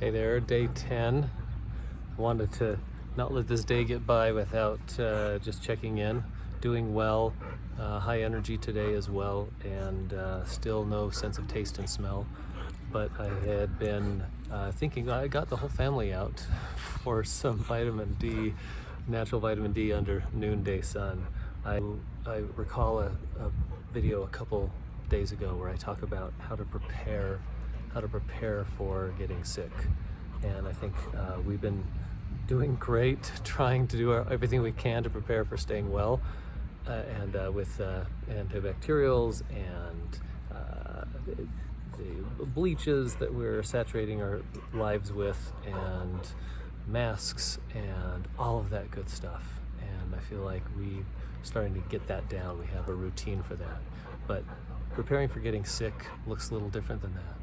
Hey there, day 10. Wanted to not let this day get by without just checking in. Doing well, high energy today as well, and still no sense of taste and smell. But I had been thinking I got the whole family out for some vitamin D, natural vitamin D under noonday sun. I recall a video a couple days ago where I talk about how to prepare for getting sick, and I think we've been doing great, trying to do everything we can to prepare for staying well, and with antibacterials and the bleaches that we're saturating our lives with, and masks and all of that good stuff. And I feel like we're starting to get that down. We have a routine for that, but preparing for getting sick looks a little different than that.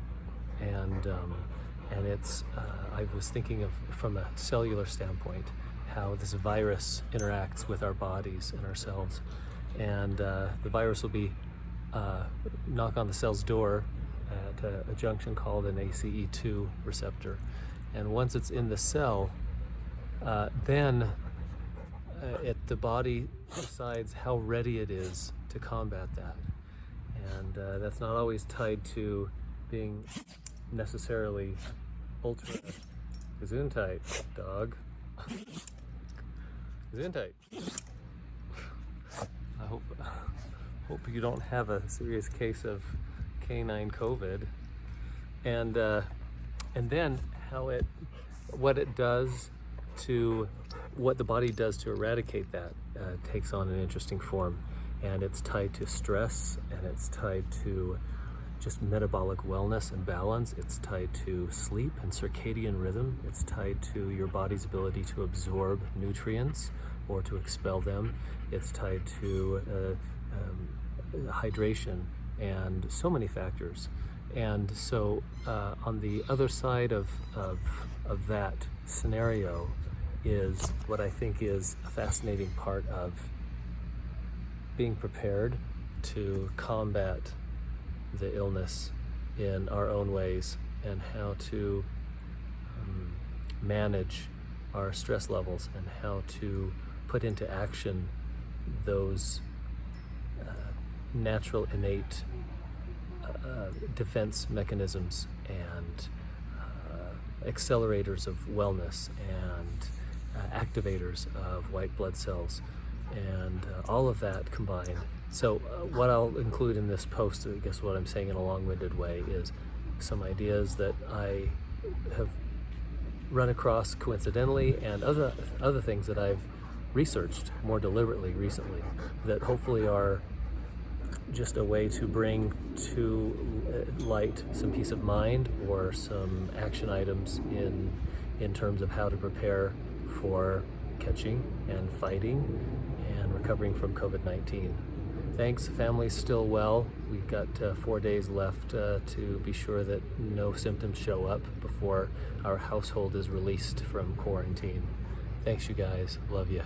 And it's I was thinking of, from a cellular standpoint, how this virus interacts with our bodies and our cells. And the virus will be knock on the cell's door at a junction called an ACE2 receptor. And once it's in the cell, then the body decides how ready it is to combat that. And that's not always tied to being necessarily ultra gesundheit, dog. Gesundheit. I hope you don't have a serious case of canine COVID. And then what the body does to eradicate that takes on an interesting form. And it's tied to stress, and it's tied to just metabolic wellness and balance. It's tied to sleep and circadian rhythm. It's tied to your body's ability to absorb nutrients or to expel them. It's tied to hydration and so many factors. And so on the other side of that scenario is what I think is a fascinating part of being prepared to combat the illness in our own ways, and how to manage our stress levels, and how to put into action those natural innate defense mechanisms and accelerators of wellness and activators of white blood cells, and all of that combined. So what I'll include in this post, I guess what I'm saying in a long-winded way, is some ideas that I have run across coincidentally, and other things that I've researched more deliberately recently, that hopefully are just a way to bring to light some peace of mind or some action items in terms of how to prepare for catching and fighting and recovering from COVID-19. Thanks, family's still well. We've got 4 days left to be sure that no symptoms show up before our household is released from quarantine. Thanks, you guys. Love you.